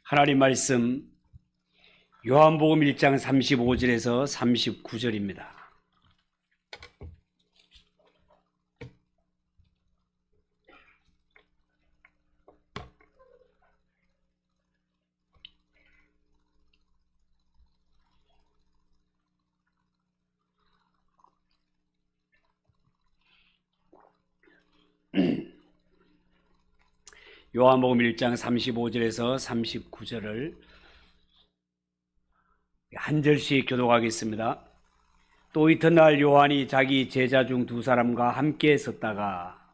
하나님 말씀 요한복음 1장 35절에서 39절입니다. 요한복음 1장 35절에서 39절을 한 절씩 교독하겠습니다. 또 이튿날 요한이 자기 제자 중 두 사람과 함께 섰다가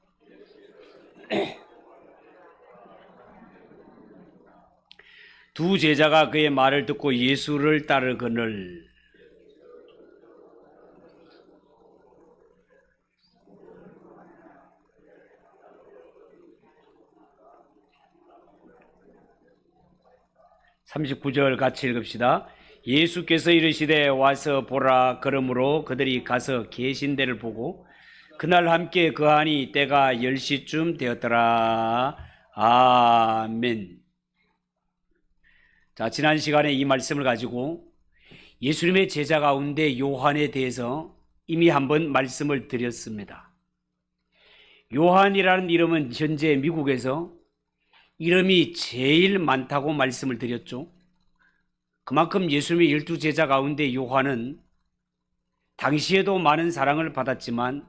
두 제자가 그의 말을 듣고 예수를 따르거늘 (39절) 같이 읽읍시다. 예수께서 이르시되 와서 보라. 그러므로 그들이 가서 계신 데를 보고 그날 함께 거하니 때가 10시쯤 되었더라. 아멘. 자, 지난 시간에 이 말씀을 가지고 예수님의 제자 가운데 요한에 대해서 이미 한번 말씀을 드렸습니다. 요한이라는 이름은 현재 미국에서 이름이 제일 많다고 말씀을 드렸죠. 그만큼 예수님의 12제자 가운데 요한은 당시에도 많은 사랑을 받았지만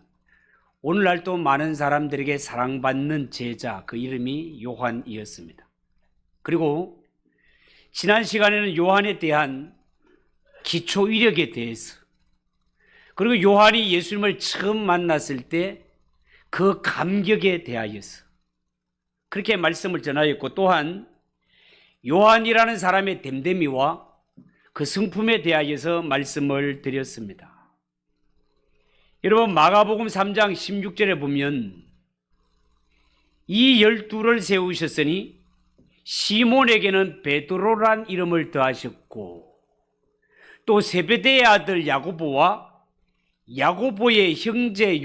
오늘날도 많은 사람들에게 사랑받는 제자, 그 이름이 요한이었습니다. 그리고 지난 시간에는 요한에 대한 기초 이력에 대해서, 그리고 요한이 예수님을 처음 만났을 때 그 감격에 대하여서 그렇게 말씀을 전하였고, 또한 요한이라는 사람의 됨됨이와 그 성품에 대하여서 말씀을 드렸습니다. 여러분, 마가복음 3장 16절에 보면 이 12를 세우셨으니 시몬에게는 베드로란 이름을 더하셨고 또 세베대의 아들 야고보와 야고보의 형제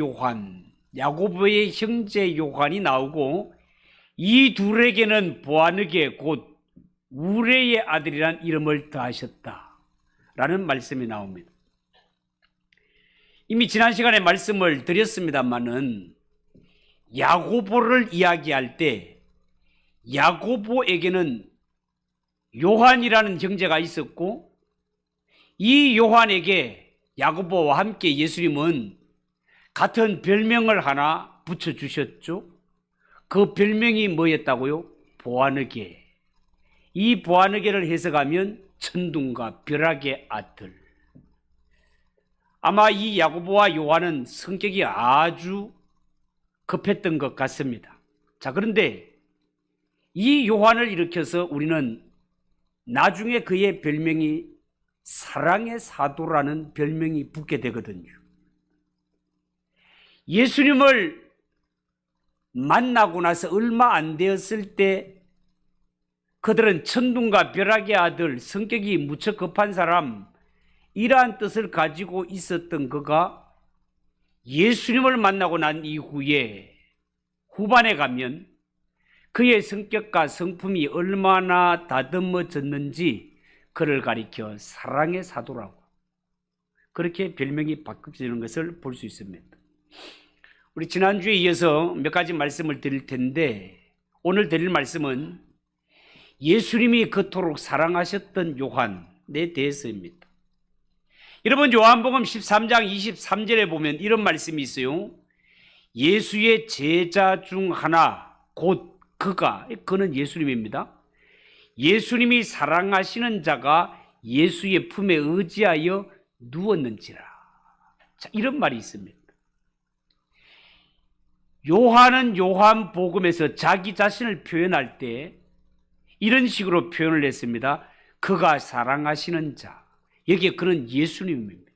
요한이 나오고 이 둘에게는 보아느게 곧 우레의 아들이란 이름을 더하셨다라는 말씀이 나옵니다. 이미 지난 시간에 말씀을 드렸습니다마는 야고보를 이야기할 때 야고보에게는 요한이라는 형제가 있었고 이 요한에게 야고보와 함께 예수님은 같은 별명을 하나 붙여주셨죠. 그 별명이 뭐였다고요? 보아느게. 이 보아느게를 해석하면 천둥과 벼락의 아들. 아마 이 야고보와 요한은 성격이 아주 급했던 것 같습니다. 자, 그런데 이 요한을 일으켜서 우리는 나중에 그의 별명이 사랑의 사도라는 별명이 붙게 되거든요. 예수님을 만나고 나서 얼마 안 되었을 때 그들은 천둥과 벼락의 아들, 성격이 무척 급한 사람, 이러한 뜻을 가지고 있었던 그가 예수님을 만나고 난 이후에 후반에 가면 그의 성격과 성품이 얼마나 다듬어졌는지 그를 가리켜 사랑의 사도라고 그렇게 별명이 바뀌어지는 것을 볼 수 있습니다. 우리 지난주에 이어서 몇 가지 말씀을 드릴 텐데 오늘 드릴 말씀은 예수님이 그토록 사랑하셨던 요한에 대해서입니다. 여러분, 요한복음 13장 23절에 보면 이런 말씀이 있어요. 예수의 제자 중 하나 곧 그는 예수님입니다. 예수님이 사랑하시는 자가 예수의 품에 의지하여 누웠는지라. 자, 이런 말이 있습니다. 요한은 요한복음에서 자기 자신을 표현할 때 이런 식으로 표현을 했습니다. 그가 사랑하시는 자. 여기에 그는 예수님입니다.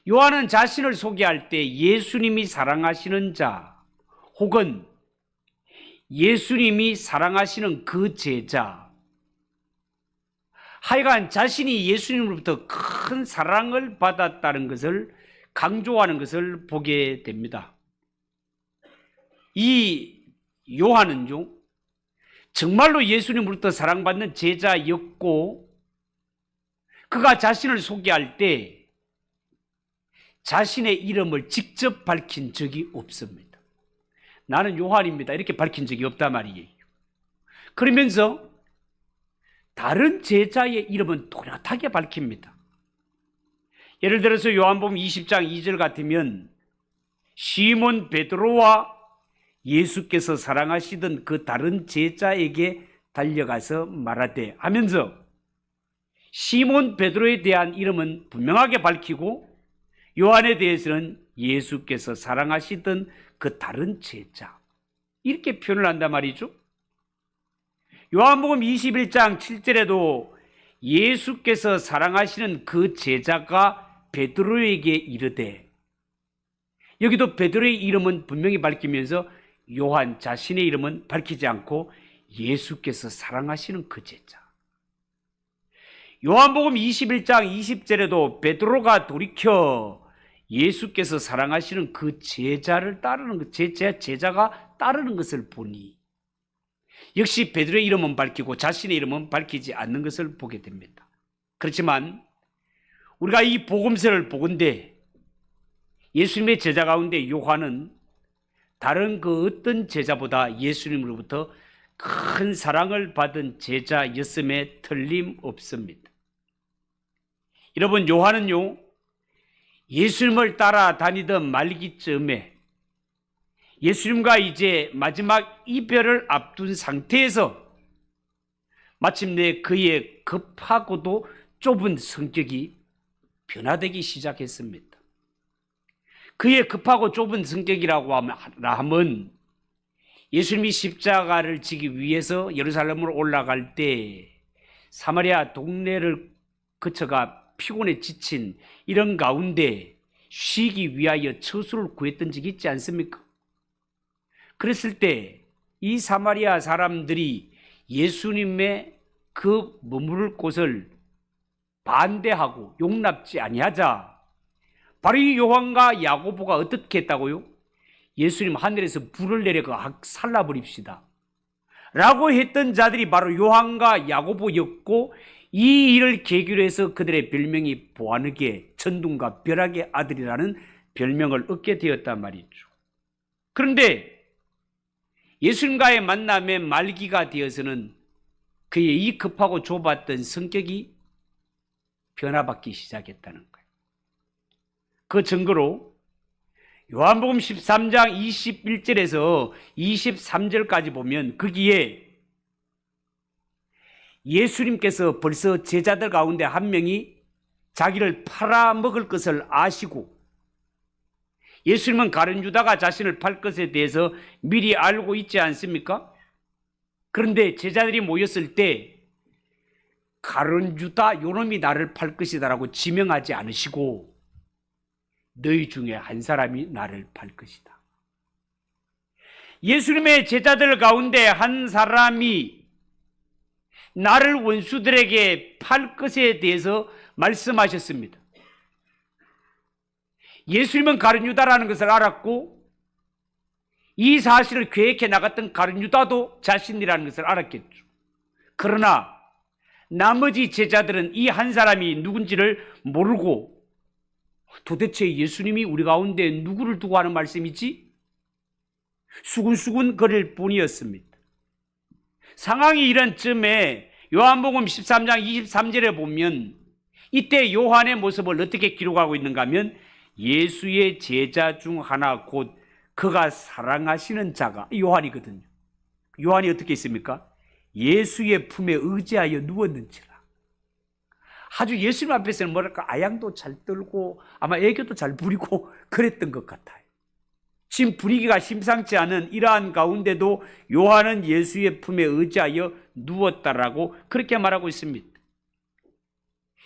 요한은 자신을 소개할 때 예수님이 사랑하시는 자 혹은 예수님이 사랑하시는 그 제자, 하여간 자신이 예수님으로부터 큰 사랑을 받았다는 것을 강조하는 것을 보게 됩니다. 이 요한은요, 정말로 예수님으로부터 사랑받는 제자였고 그가 자신을 소개할 때 자신의 이름을 직접 밝힌 적이 없습니다. 나는 요한입니다. 이렇게 밝힌 적이 없단 말이에요. 그러면서 다른 제자의 이름은 또렷하게 밝힙니다. 예를 들어서 요한복음 20장 2절 같으면 시몬 베드로와 예수께서 사랑하시던 그 다른 제자에게 달려가서 말하되 하면서 시몬 베드로에 대한 이름은 분명하게 밝히고 요한에 대해서는 예수께서 사랑하시던 그 다른 제자 이렇게 표현을 한단 말이죠. 요한복음 21장 7절에도 예수께서 사랑하시는 그 제자가 베드로에게 이르되 여기도 베드로의 이름은 분명히 밝히면서 요한 자신의 이름은 밝히지 않고 예수께서 사랑하시는 그 제자. 요한복음 21장 20절에도 베드로가 돌이켜 예수께서 사랑하시는 그 제자를 따르는 것, 제자가 따르는 것을 보니 역시 베드로의 이름은 밝히고 자신의 이름은 밝히지 않는 것을 보게 됩니다. 그렇지만 우리가 이 복음서를 보건대 예수님의 제자 가운데 요한은 다른 그 어떤 제자보다 예수님으로부터 큰 사랑을 받은 제자였음에 틀림없습니다. 여러분, 요한은요 예수님을 따라다니던 말기쯤에 예수님과 이제 마지막 이별을 앞둔 상태에서 마침내 그의 급하고도 좁은 성격이 변화되기 시작했습니다. 그의 급하고 좁은 성격이라고 하면 예수님이 십자가를 지기 위해서 예루살렘으로 올라갈 때 사마리아 동네를 거쳐가 피곤에 지친 이런 가운데 쉬기 위하여 처소를 구했던 적이 있지 않습니까? 그랬을 때 이 사마리아 사람들이 예수님의 그 머무를 곳을 반대하고 용납지 아니하자 바로 이 요한과 야고보가 어떻게 했다고요? 예수님 하늘에서 불을 내려가 살라버립시다 라고 했던 자들이 바로 요한과 야고보였고 이 일을 계기로 해서 그들의 별명이 보아느게 천둥과 벼락의 아들이라는 별명을 얻게 되었단 말이죠. 그런데 예수님과의 만남의 말기가 되어서는 그의 이 급하고 좁았던 성격이 변화받기 시작했다는 거예요. 그 증거로 요한복음 13장 21절에서 23절까지 보면 거기에 예수님께서 벌써 제자들 가운데 한 명이 자기를 팔아먹을 것을 아시고 예수님은 가룟 유다가 자신을 팔 것에 대해서 미리 알고 있지 않습니까? 그런데 제자들이 모였을 때 가룟 유다 요놈이 나를 팔 것이다라고 지명하지 않으시고 너희 중에 한 사람이 나를 팔 것이다. 예수님의 제자들 가운데 한 사람이 나를 원수들에게 팔 것에 대해서 말씀하셨습니다. 예수님은 가룟 유다라는 것을 알았고 이 사실을 계획해 나갔던 가룟 유다도 자신이라는 것을 알았겠죠. 그러나 나머지 제자들은 이 한 사람이 누군지를 모르고 도대체 예수님이 우리 가운데 누구를 두고 하는 말씀이지? 수군수군 거릴 뿐이었습니다. 상황이 이런 쯤에 요한복음 13장 23절에 보면 이때 요한의 모습을 어떻게 기록하고 있는가 하면 예수의 제자 중 하나 곧 그가 사랑하시는 자가 요한이거든요. 요한이 어떻게 있습니까? 예수의 품에 의지하여 누웠는지라. 아주 예수님 앞에서는 뭐랄까 아양도 잘 떨고 아마 애교도 잘 부리고 그랬던 것 같아요. 지금 분위기가 심상치 않은 이러한 가운데도 요한은 예수의 품에 의지하여 누웠다라고 그렇게 말하고 있습니다.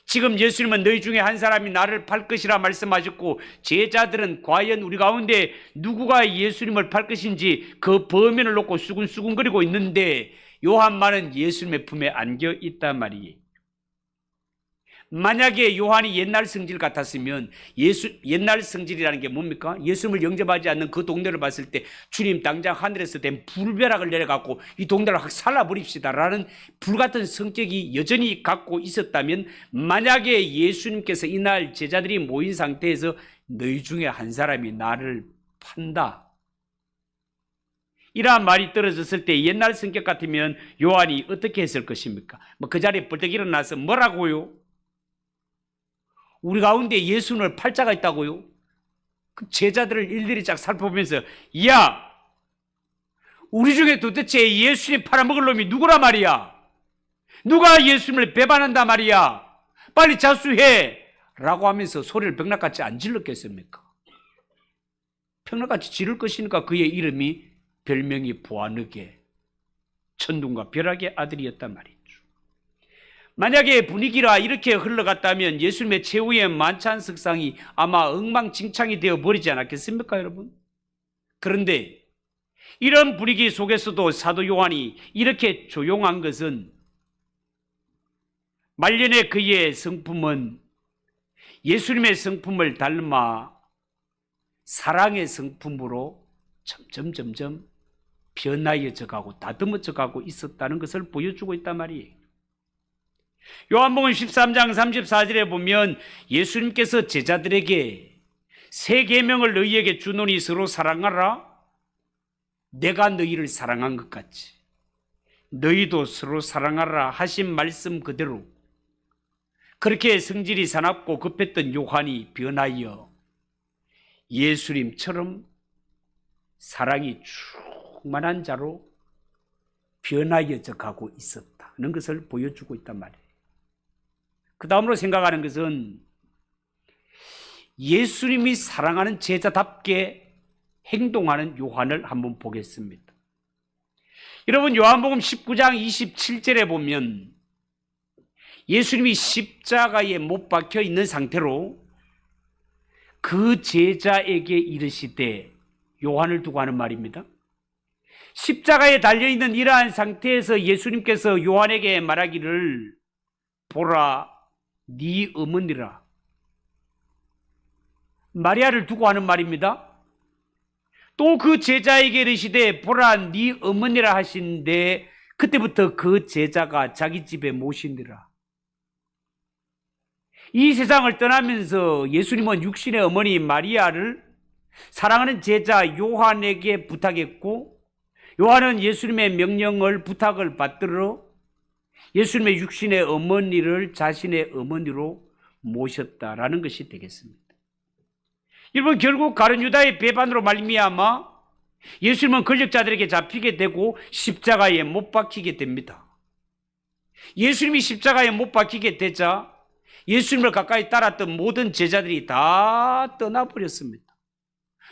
지금 예수님은 너희 중에 한 사람이 나를 팔 것이라 말씀하셨고 제자들은 과연 우리 가운데 누구가 예수님을 팔 것인지 그 범인을 놓고 수군수군거리고 있는데 요한만은 예수님의 품에 안겨 있단 말이에요. 만약에 요한이 옛날 성질 같았으면 옛날 성질이라는 게 뭡니까? 예수님을 영접하지 않는 그 동네를 봤을 때 주님 당장 하늘에서 된 불벼락을 내려갖고 이 동네를 확 살라버립시다라는 불같은 성격이 여전히 갖고 있었다면, 만약에 예수님께서 이날 제자들이 모인 상태에서 너희 중에 한 사람이 나를 판다, 이러한 말이 떨어졌을 때 옛날 성격 같으면 요한이 어떻게 했을 것입니까? 그 자리에 벌떡 일어나서 뭐라고요? 우리 가운데 예수님을 팔자가 있다고요? 그 제자들을 일일이 쫙 살펴보면서, 야, 우리 중에 도대체 예수님 팔아먹을 놈이 누구라 말이야? 누가 예수님을 배반한다 말이야? 빨리 자수해! 라고 하면서 소리를 벽락같이 안 질렀겠습니까? 벽락같이 지를 것이니까 그의 이름이 별명이 보아느게, 천둥과 벼락의 아들이었단 말이죠. 만약에 분위기가 이렇게 흘러갔다면 예수님의 최후의 만찬 석상이 아마 엉망진창이 되어버리지 않았겠습니까, 여러분? 그런데 이런 분위기 속에서도 사도 요한이 이렇게 조용한 것은, 말년에 그의 성품은 예수님의 성품을 닮아 사랑의 성품으로 점점 변화해져 가고 다듬어져 가고 있었다는 것을 보여주고 있단 말이에요. 요한복음 13장 34절에 보면 예수님께서 제자들에게 새 계명을 너희에게 주노니 서로 사랑하라. 내가 너희를 사랑한 것 같이 너희도 서로 사랑하라 하신 말씀 그대로 그렇게 성질이 사납고 급했던 요한이 변하여 예수님처럼 사랑이 충만한 자로 변하여져 가고 있었다는 것을 보여주고 있단 말이에요. 그 다음으로 생각하는 것은 예수님이 사랑하는 제자답게 행동하는 요한을 한번 보겠습니다. 여러분, 요한복음 19장 27절에 보면 예수님이 십자가에 못 박혀 있는 상태로 그 제자에게 이르시되, 요한을 두고 하는 말입니다. 십자가에 달려있는 이러한 상태에서 예수님께서 요한에게 말하기를, 보라 네 어머니라. 마리아를 두고 하는 말입니다. 또 그 제자에게 이르시되 보라 네 어머니라 하신데, 그때부터 그 제자가 자기 집에 모시니라. 이 세상을 떠나면서 예수님은 육신의 어머니 마리아를 사랑하는 제자 요한에게 부탁했고, 요한은 예수님의 명령을 부탁을 받들어 예수님의 육신의 어머니를 자신의 어머니로 모셨다라는 것이 되겠습니다. 여러분, 결국 가룟 유다의 배반으로 말미암아 예수님은 권력자들에게 잡히게 되고 십자가에 못 박히게 됩니다. 예수님이 십자가에 못 박히게 되자 예수님을 가까이 따랐던 모든 제자들이 다 떠나버렸습니다.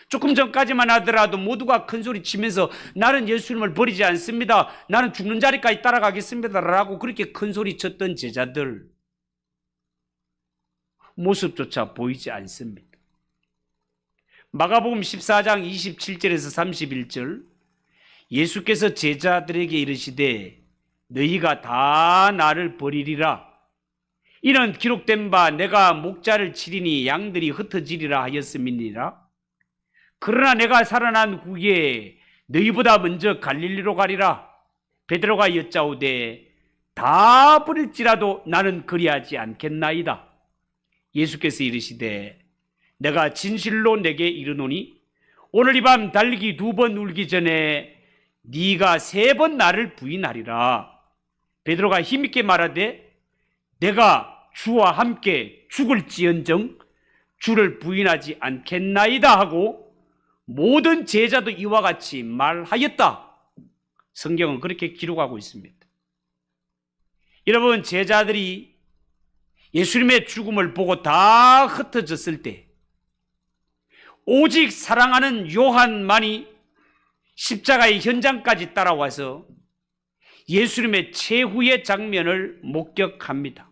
조금 전까지만 하더라도 모두가 큰소리 치면서 나는 예수님을 버리지 않습니다, 나는 죽는 자리까지 따라가겠습니다 라고 그렇게 큰소리 쳤던 제자들 모습조차 보이지 않습니다. 마가복음 14장 27절에서 31절, 예수께서 제자들에게 이르시되 너희가 다 나를 버리리라. 이는 기록된 바 내가 목자를 치리니 양들이 흩어지리라 하였음이니라. 그러나 내가 살아난 후에 너희보다 먼저 갈릴리로 가리라. 베드로가 여짜오되 다 버릴지라도 나는 그리하지 않겠나이다. 예수께서 이르시되 내가 진실로 내게 이르노니 오늘 이 밤 달리기 2번 울기 전에 네가 3번 나를 부인하리라. 베드로가 힘있게 말하되 내가 주와 함께 죽을지언정 주를 부인하지 않겠나이다 하고 모든 제자도 이와 같이 말하였다. 성경은 그렇게 기록하고 있습니다. 여러분, 제자들이 예수님의 죽음을 보고 다 흩어졌을 때 오직 사랑하는 요한만이 십자가의 현장까지 따라와서 예수님의 최후의 장면을 목격합니다.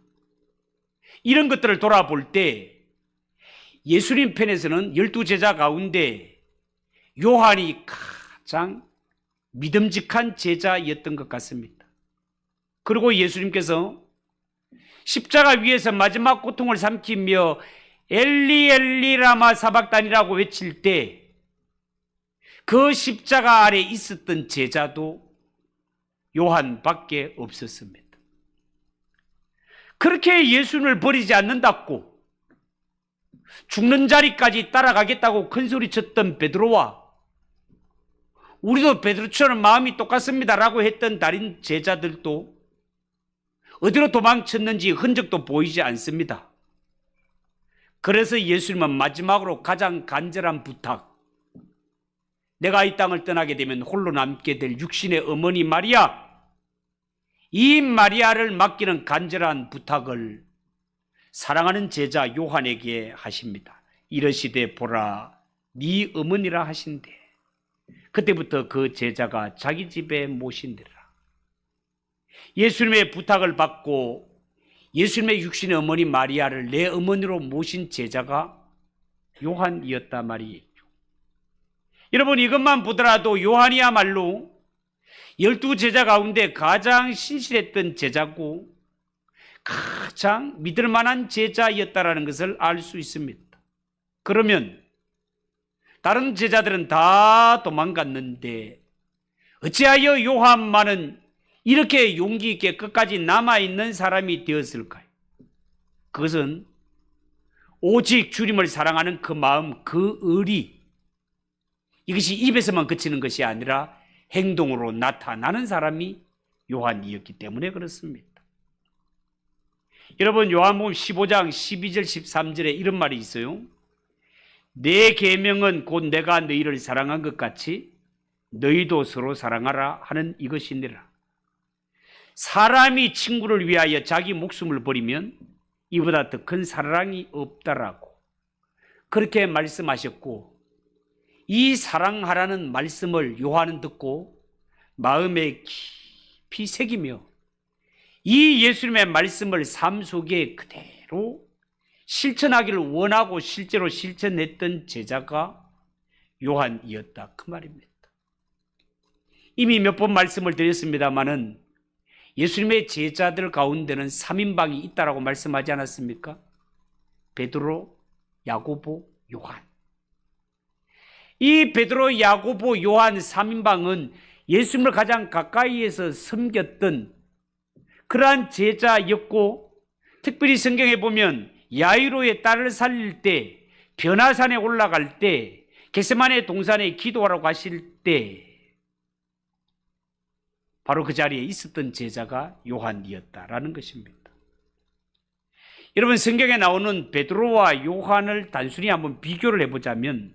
이런 것들을 돌아볼 때 예수님 편에서는 12제자 가운데 요한이 가장 믿음직한 제자였던 것 같습니다. 그리고 예수님께서 십자가 위에서 마지막 고통을 삼키며 엘리 엘리 라마 사박단이라고 외칠 때 그 십자가 아래 있었던 제자도 요한밖에 없었습니다. 그렇게 예수님을 버리지 않는다고 죽는 자리까지 따라가겠다고 큰소리쳤던 베드로와 우리도 베드로처럼 마음이 똑같습니다라고 했던 다른 제자들도 어디로 도망쳤는지 흔적도 보이지 않습니다. 그래서 예수님은 마지막으로 가장 간절한 부탁, 내가 이 땅을 떠나게 되면 홀로 남게 될 육신의 어머니 마리아, 이 마리아를 맡기는 간절한 부탁을 사랑하는 제자 요한에게 하십니다. 이르시되 보라 네 어머니라 하신대. 그때부터 그 제자가 자기 집에 모신대라. 예수님의 부탁을 받고 예수님의 육신의 어머니 마리아를 내 어머니로 모신 제자가 요한이었단 말이에요. 여러분, 이것만 보더라도 요한이야말로 12제자 가운데 가장 신실했던 제자고 가장 믿을 만한 제자였다라는 것을 알 수 있습니다. 그러면 다른 제자들은 다 도망갔는데 어찌하여 요한만은 이렇게 용기 있게 끝까지 남아있는 사람이 되었을까요? 그것은 오직 주님을 사랑하는 그 마음, 그 의리, 이것이 입에서만 그치는 것이 아니라 행동으로 나타나는 사람이 요한이었기 때문에 그렇습니다. 여러분, 요한복음 15장 12절 13절에 이런 말이 있어요. 내 계명은 곧 내가 너희를 사랑한 것 같이 너희도 서로 사랑하라 하는 이것이니라. 사람이 친구를 위하여 자기 목숨을 버리면 이보다 더 큰 사랑이 없다라고 그렇게 말씀하셨고, 이 사랑하라는 말씀을 요한은 듣고 마음에 깊이 새기며 이 예수님의 말씀을 삶 속에 그대로 실천하기를 원하고 실제로 실천했던 제자가 요한이었다, 그 말입니다. 이미 몇 번 말씀을 드렸습니다마는 예수님의 제자들 가운데는 3인방이 있다라고 말씀하지 않았습니까? 베드로, 야고보, 요한. 이 베드로, 야고보, 요한 3인방은 예수님을 가장 가까이에서 섬겼던 그러한 제자였고, 특별히 성경에 보면 야이로의 딸을 살릴 때, 변화산에 올라갈 때, 겟세마네 동산에 기도하러 가실 때 바로 그 자리에 있었던 제자가 요한이었다라는 것입니다. 여러분, 성경에 나오는 베드로와 요한을 단순히 한번 비교를 해보자면,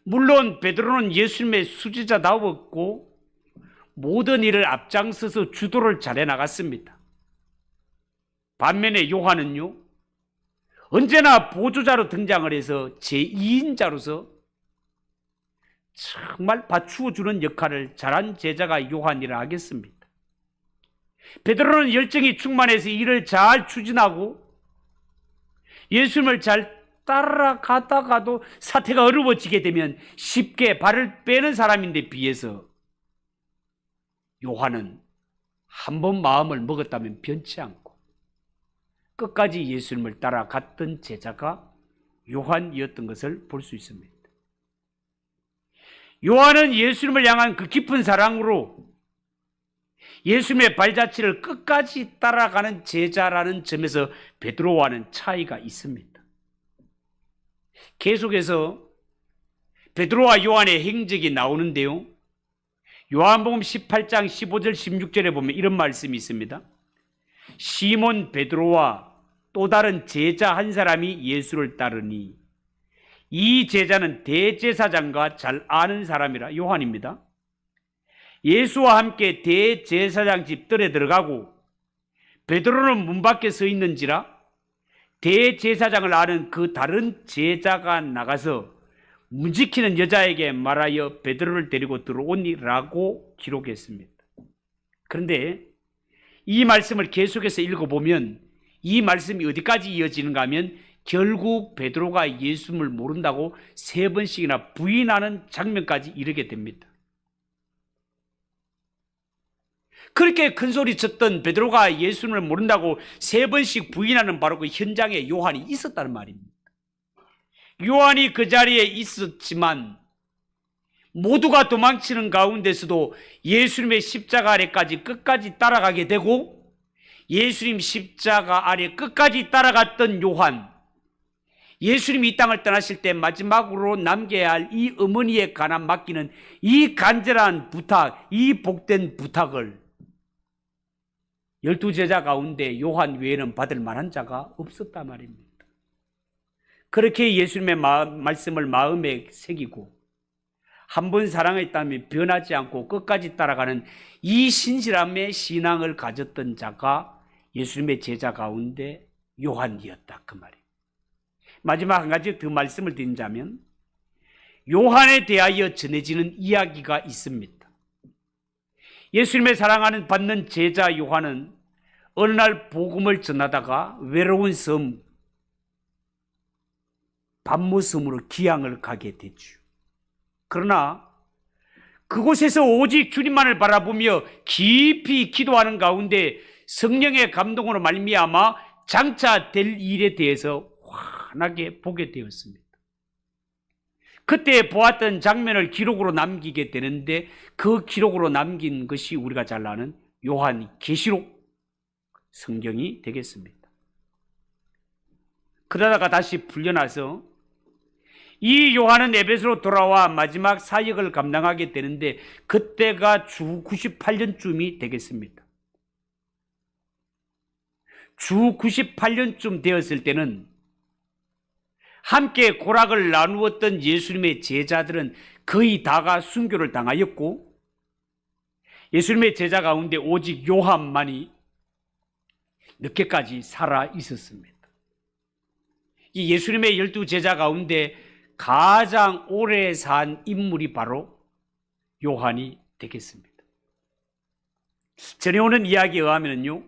물론 베드로는 예수님의 수제자다웠고 모든 일을 앞장서서 주도를 잘해 나갔습니다. 반면에 요한은요, 언제나 보조자로 등장을 해서 제2인자로서 정말 받추어주는 역할을 잘한 제자가 요한이라 하겠습니다. 베드로는 열정이 충만해서 일을 잘 추진하고 예수님을 잘 따라가다가도 사태가 어려워지게 되면 쉽게 발을 빼는 사람인데 비해서 요한은 한 번 마음을 먹었다면 변치 않고 끝까지 예수님을 따라갔던 제자가 요한이었던 것을 볼 수 있습니다. 요한은 예수님을 향한 그 깊은 사랑으로 예수님의 발자취를 끝까지 따라가는 제자라는 점에서 베드로와는 차이가 있습니다. 계속해서 베드로와 요한의 행적이 나오는데요, 요한복음 18장 15절 16절에 보면 이런 말씀이 있습니다. 시몬 베드로와 또 다른 제자 한 사람이 예수를 따르니 이 제자는 대제사장과 잘 아는 사람이라. 요한입니다. 예수와 함께 대제사장 집들에 들어가고 베드로는 문 밖에 서 있는지라 대제사장을 아는 그 다른 제자가 나가서 문 지키는 여자에게 말하여 베드로를 데리고 들어오니라고 기록했습니다. 그런데 이 말씀을 계속해서 읽어보면 이 말씀이 어디까지 이어지는가 하면 결국 베드로가 예수님을 모른다고 3번씩이나 부인하는 장면까지 이르게 됩니다. 그렇게 큰 소리 쳤던 베드로가 예수님을 모른다고 3번씩 부인하는 바로 그 현장에 요한이 있었다는 말입니다. 요한이 그 자리에 있었지만 모두가 도망치는 가운데서도 예수님의 십자가 아래까지 끝까지 따라가게 되고, 예수님 십자가 아래 끝까지 따라갔던 요한, 예수님이 이 땅을 떠나실 때 마지막으로 남겨야 할 이 어머니에 관한 맡기는 이 간절한 부탁, 이 복된 부탁을 12제자 가운데 요한 외에는 받을 만한 자가 없었단 말입니다. 그렇게 예수님의 말씀을 마음에 새기고 한 번 사랑했다면 변하지 않고 끝까지 따라가는 이 신실함의 신앙을 가졌던 자가 예수님의 제자 가운데 요한이었다, 그 말이에요. 마지막 한 가지 더 말씀을 드리자면, 요한에 대하여 전해지는 이야기가 있습니다. 예수님의 사랑하는 받는 제자 요한은 어느 날 복음을 전하다가 외로운 섬 밤모섬으로 기양을 가게 되죠. 그러나 그곳에서 오직 주님만을 바라보며 깊이 기도하는 가운데 성령의 감동으로 말미암아 장차 될 일에 대해서 환하게 보게 되었습니다. 그때 보았던 장면을 기록으로 남기게 되는데, 그 기록으로 남긴 것이 우리가 잘 아는 요한계시록 성경이 되겠습니다. 그러다가 다시 풀려나서 이 요한은 에베소로 돌아와 마지막 사역을 감당하게 되는데, 그때가 주 98년쯤이 되겠습니다. 주 98년쯤 되었을 때는 함께 고락을 나누었던 예수님의 제자들은 거의 다가 순교를 당하였고, 예수님의 제자 가운데 오직 요한만이 늦게까지 살아 있었습니다. 이 예수님의 12제자 가운데 가장 오래 산 인물이 바로 요한이 되겠습니다. 전해오는 이야기에 의하면요,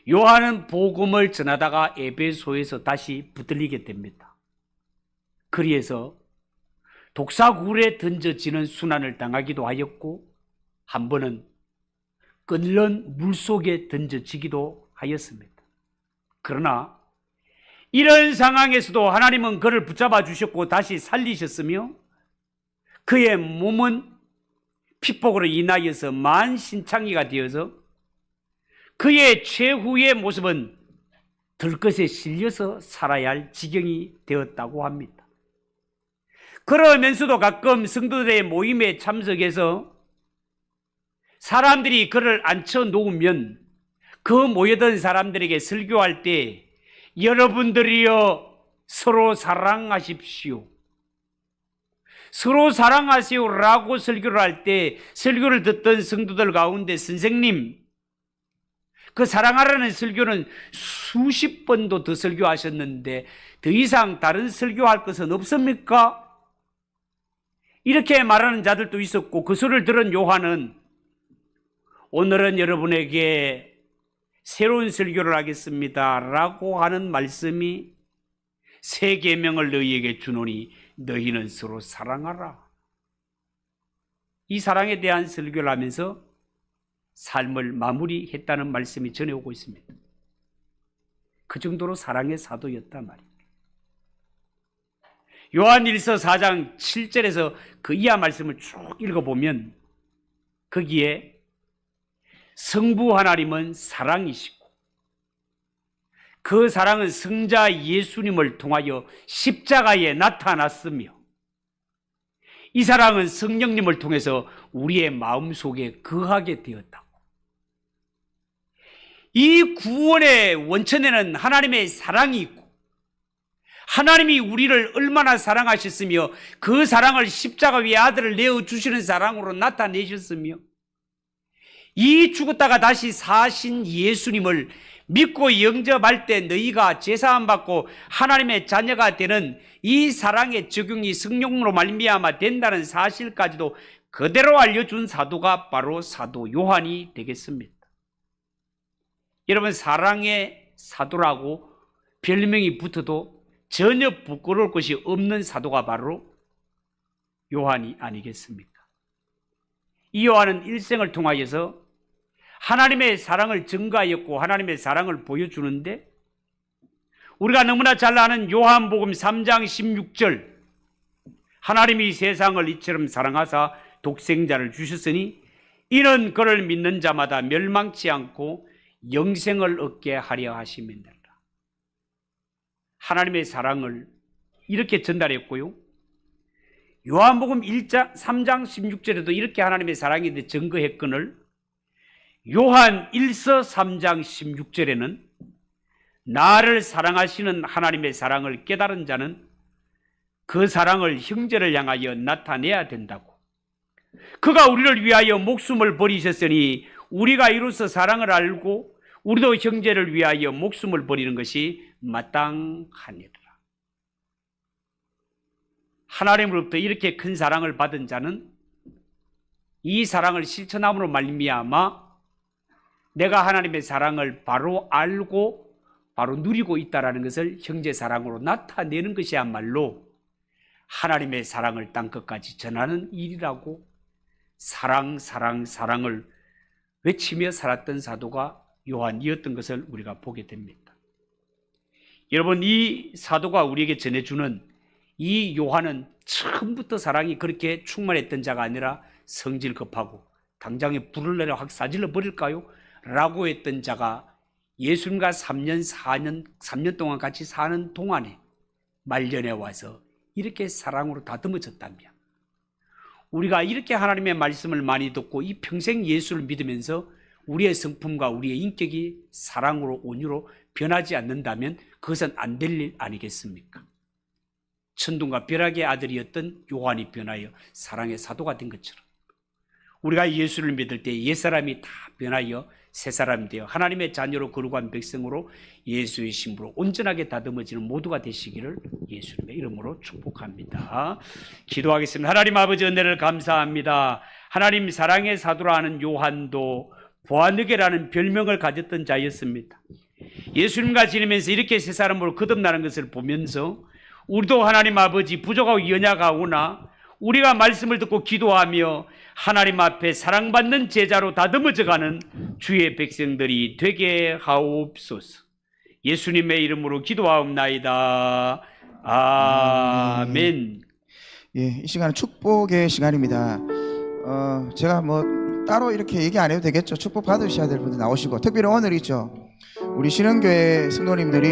요한은 복음을 전하다가 에베소에서 다시 붙들리게 됩니다. 그리해서 독사굴에 던져지는 순환을 당하기도 하였고, 한 번은 끓는 물속에 던져지기도 하였습니다. 그러나 이런 상황에서도 하나님은 그를 붙잡아 주셨고 다시 살리셨으며, 그의 몸은 핍박으로 인하여서 만신창이가 되어서 그의 최후의 모습은 들것에 실려서 살아야 할 지경이 되었다고 합니다. 그러면서도 가끔 성도들의 모임에 참석해서 사람들이 그를 앉혀 놓으면 그 모여든 사람들에게 설교할 때, 여러분들이여 서로 사랑하십시오, 서로 사랑하세요 라고 설교를 할 때, 설교를 듣던 성도들 가운데 선생님, 그 사랑하라는 설교는 수십 번도 더 설교하셨는데 더 이상 다른 설교할 것은 없습니까? 이렇게 말하는 자들도 있었고, 그 소리를 들은 요한은 오늘은 여러분에게 새로운 설교를 하겠습니다 라고 하는 말씀이, 새 계명을 너희에게 주노니 너희는 서로 사랑하라. 이 사랑에 대한 설교를 하면서 삶을 마무리했다는 말씀이 전해오고 있습니다. 그 정도로 사랑의 사도였단 말입니다. 요한일서 4장 7절에서 그 이하 말씀을 쭉 읽어보면 거기에 성부 하나님은 사랑이시고 그 사랑은 성자 예수님을 통하여 십자가에 나타났으며, 이 사랑은 성령님을 통해서 우리의 마음속에 거하게 되었다고. 이 구원의 원천에는 하나님의 사랑이 있고, 하나님이 우리를 얼마나 사랑하셨으며 그 사랑을 십자가 위에 아들을 내어주시는 사랑으로 나타내셨으며, 이 죽었다가 다시 사신 예수님을 믿고 영접할 때 너희가 제사함 받고 하나님의 자녀가 되는 이 사랑의 적용이 성령으로 말미암아 된다는 사실까지도 그대로 알려준 사도가 바로 사도 요한이 되겠습니다. 여러분, 사랑의 사도라고 별명이 붙어도 전혀 부끄러울 것이 없는 사도가 바로 요한이 아니겠습니까? 이 요한은 일생을 통하여서 하나님의 사랑을 증거하였고 하나님의 사랑을 보여주는데, 우리가 너무나 잘 아는 요한복음 3장 16절, 하나님이 세상을 이처럼 사랑하사 독생자를 주셨으니 이는 그를 믿는 자마다 멸망치 않고 영생을 얻게 하려 하심이니라. 하나님의 사랑을 이렇게 전달했고요, 요한복음 3장 16절에도 이렇게 하나님의 사랑에 대해 증거했거늘 요한 1서 3장 16절에는 나를 사랑하시는 하나님의 사랑을 깨달은 자는 그 사랑을 형제를 향하여 나타내야 된다고. 그가 우리를 위하여 목숨을 버리셨으니 우리가 이로써 사랑을 알고 우리도 형제를 위하여 목숨을 버리는 것이 마땅하니라. 하나님으로부터 이렇게 큰 사랑을 받은 자는 이 사랑을 실천함으로 말미암아 내가 하나님의 사랑을 바로 알고 바로 누리고 있다는 것을 형제 사랑으로 나타내는 것이야말로 하나님의 사랑을 땅끝까지 전하는 일이라고, 사랑을 외치며 살았던 사도가 요한이었던 것을 우리가 보게 됩니다. 여러분, 이 사도가 우리에게 전해주는 이 요한은 처음부터 사랑이 그렇게 충만했던 자가 아니라 성질 급하고 당장에 불을 내려 확 싸질러 버릴까요? 라고 했던 자가 예수님과 3년 동안 같이 사는 동안에 말년에 와서 이렇게 사랑으로 다듬어졌다면, 우리가 이렇게 하나님의 말씀을 많이 듣고 이 평생 예수를 믿으면서 우리의 성품과 우리의 인격이 사랑으로 온유로 변하지 않는다면 그것은 안 될 일 아니겠습니까? 천둥과 벼락의 아들이었던 요한이 변하여 사랑의 사도가 된 것처럼 우리가 예수를 믿을 때 옛사람이 다 변하여 새사람이 되어 하나님의 자녀로 거룩한 백성으로 예수의 신부로 온전하게 다듬어지는 모두가 되시기를 예수님의 이름으로 축복합니다. 기도하겠습니다. 하나님 아버지, 은혜를 감사합니다. 하나님 사랑의 사도라 하는 요한도 보아느게라는 별명을 가졌던 자였습니다. 예수님과 지내면서 이렇게 새 사람으로 거듭나는 것을 보면서 우리도 하나님 아버지 부족하고 연약하오나 우리가 말씀을 듣고 기도하며 하나님 앞에 사랑받는 제자로 다듬어져가는 주의 백성들이 되게 하옵소서. 예수님의 이름으로 기도하옵나이다. 아멘. 예, 이 시간은 축복의 시간입니다. 제가 뭐 따로 이렇게 얘기 안 해도 되겠죠. 축복 받으셔야 될 분들 나오시고, 특별히 오늘 있죠, 우리 신흥교회 성도님들이